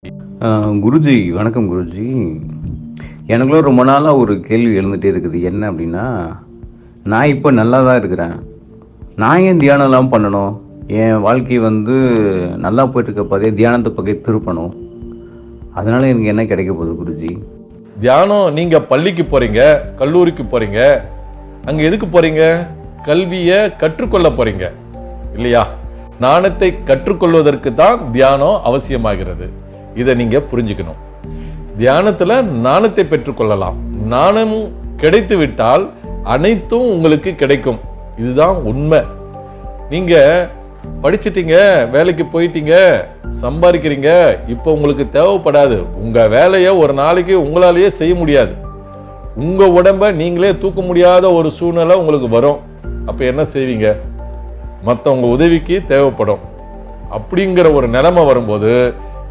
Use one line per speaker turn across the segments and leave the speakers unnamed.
குருஜி வணக்கம் குருஜி. எனக்குள்ள ரொம்ப நாளாக ஒரு கேள்வி எழுந்துகிட்டே இருக்குது. என்ன அப்படின்னா, நான் இப்போ நல்லா தான் இருக்கிறேன். நான் ஏன் தியானம்லாம் பண்ணணும்? என் வாழ்க்கை நல்லா போயிட்டுருக்க பாதையே தியானத்தை பக்கம் திருப்பணும். அதனால் எனக்கு என்ன கிடைக்க போகுது குருஜி?
தியானம், நீங்கள் பள்ளிக்கு போகிறீங்க, கல்லூரிக்கு போகிறீங்க. அங்கே எதுக்கு போகிறீங்க? கல்வியை கற்றுக்கொள்ள போகிறீங்க இல்லையா? ஞானத்தை கற்றுக்கொள்வதற்கு தான் தியானம் அவசியமாகிறது. இதை நீங்க புரிஞ்சுக்கணும். தியானத்துல ஞானத்தை பெற்றுக்கொள்ளலாம். ஞானம் கிடைத்து விட்டால் அனைத்தும் உங்களுக்கு கிடைக்கும். இதுதான் உண்மை. நீங்க படிச்சிட்டீங்க, வேலைக்கு போயிட்டீங்க, சம்பாதிக்கிறீங்க, இப்போ உங்களுக்கு தேவைப்படாது. உங்க வேலையை ஒரு நாளைக்கு உங்களாலேயே செய்ய முடியாது. உங்க உடம்ப நீங்களே தூக்க முடியாத ஒரு சூழ்நிலை உங்களுக்கு வரும். அப்ப என்ன செய்வீங்க? மற்றவங்க உதவிக்கு தேவைப்படும். அப்படிங்கிற ஒரு நிலைமை வரும்போது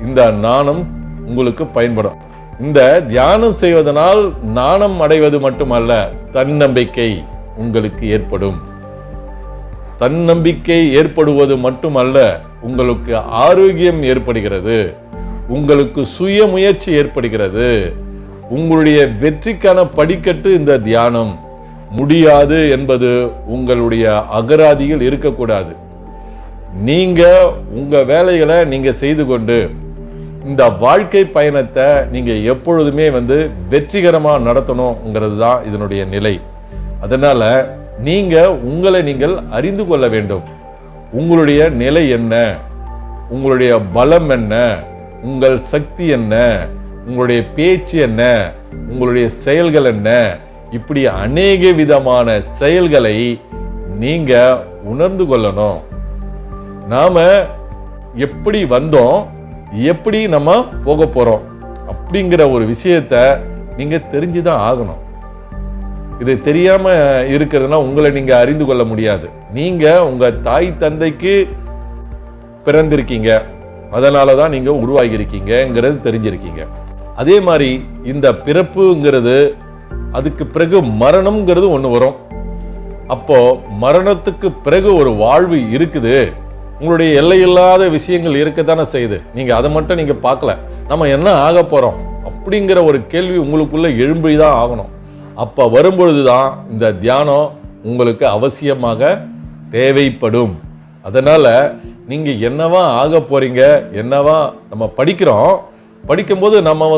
இந்த ஞானம் உங்களுக்கு பயன்படும். இந்த தியானம் செய்வதனால் ஞானம் அடைவது மட்டுமல்ல, தன்னம்பிக்கை உங்களுக்கு ஏற்படும். தன்னம்பிக்கை ஏற்படுவது மட்டுமல்ல, உங்களுக்கு ஆரோக்கியம் ஏற்படுகிறது, உங்களுக்கு சுய முயற்சி ஏற்படுகிறது. உங்களுடைய வெற்றிக்கான படிக்கட்டு இந்த தியானம். முடியாது என்பது உங்களுடைய அகராதியில் இருக்கக்கூடாது. நீங்க உங்க வேலைகளை நீங்க செய்து கொண்டு இந்த வாழ்க்கை பயணத்தை நீங்க எப்பொழுதுமே வெற்றிகரமா நடத்தணுங்கிறது தான் இதனுடைய நிலை. அதனால நீங்க உங்களை நீங்கள் அறிந்து கொள்ள வேண்டும். உங்களுடைய நிலை என்ன, உங்களுடைய பலம் என்ன, உங்கள் சக்தி என்ன, உங்களுடைய பேச்சு என்ன, உங்களுடைய செயல்கள் என்ன, இப்படி அநேக விதமான செயல்களை நீங்க உணர்ந்து கொள்ளணும். நாம எப்படி வந்தோம், எப்படி நம்ம போக போறோம் அப்படிங்கிற ஒரு விஷயத்தை நீங்க தெரிஞ்சுதான் ஆகணும். இது தெரியாம இருக்கிறதுனா உங்களை நீங்க அறிந்து கொள்ள முடியாது. நீங்க உங்க தாய் தந்தைக்கு பிறந்திருக்கீங்க, அதனாலதான் நீங்க உருவாகி இருக்கீங்கிறது தெரிஞ்சிருக்கீங்க. அதே மாதிரி இந்த பிறப்புங்கிறது, அதுக்கு பிறகு மரணம்ங்கிறது ஒண்ணு வரும். அப்போ மரணத்துக்கு பிறகு ஒரு வாழ்வு இருக்குது. உங்களுடைய எல்லையில்லாத விஷயங்கள் இருக்கத்தானே செய்யுது. நீங்க அதை மட்டும் நீங்க பார்க்கல. நம்ம என்ன ஆக போறோம் அப்படிங்கிற ஒரு கேள்வி உங்களுக்குள்ள எழும்பிதான் ஆகணும். அப்ப வரும்பொழுதுதான் இந்த தியானம் உங்களுக்கு அவசியமாக தேவைப்படும். அதனால நீங்க என்னவா ஆக போறீங்க, என்னவா நம்ம படிக்கிறோம், படிக்கும்போது நம்ம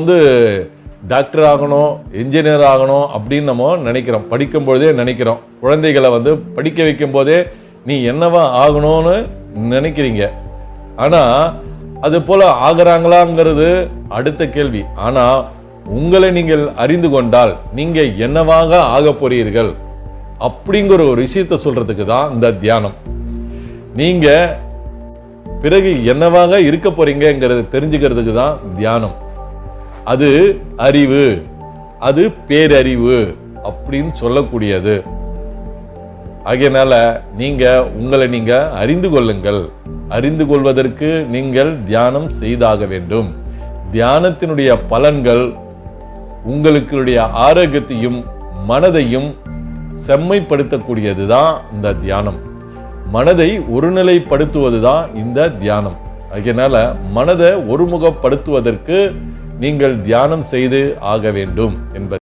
டாக்டர் ஆகணும், இன்ஜினியர் ஆகணும் அப்படின்னு நம்ம நினைக்கிறோம். படிக்கும் பொழுதே நினைக்கிறோம். குழந்தைகளை படிக்க வைக்கும் போதே நீ என்னவா ஆகணும்னு நினைக்கிறீங்க. ஆனா அது போல ஆகிறாங்களாங்கிறது அடுத்த கேள்வி. ஆனா உங்களை நீங்கள் அறிந்து கொண்டால் நீங்க என்னவாக ஆக போறீர்கள் அப்படிங்கிற ஒரு விஷயத்தை சொல்றதுக்கு தான் இந்த தியானம். நீங்க பிறகு என்னவாக இருக்க போறீங்கிறது தெரிஞ்சுக்கிறதுக்கு தான் தியானம். அது அறிவு, அது பேரறிவு அப்படின்னு சொல்லக்கூடியது. ஆகையினால நீங்க உங்களை நீங்க அறிந்து கொள்ளுங்கள். அறிந்து கொள்வதற்கு நீங்கள் தியானம் செய்தாக வேண்டும். தியானத்தினுடைய பலன்கள் உங்களுடைய ஆரோக்கியத்தையும் மனதையும் செம்மைப்படுத்தக்கூடியதுதான் இந்த தியானம். மனதை ஒருநிலைப்படுத்துவதுதான் இந்த தியானம். ஆகையினால மனதை ஒருமுகப்படுத்துவதற்கு நீங்கள் தியானம் செய்து ஆக வேண்டும் என்பது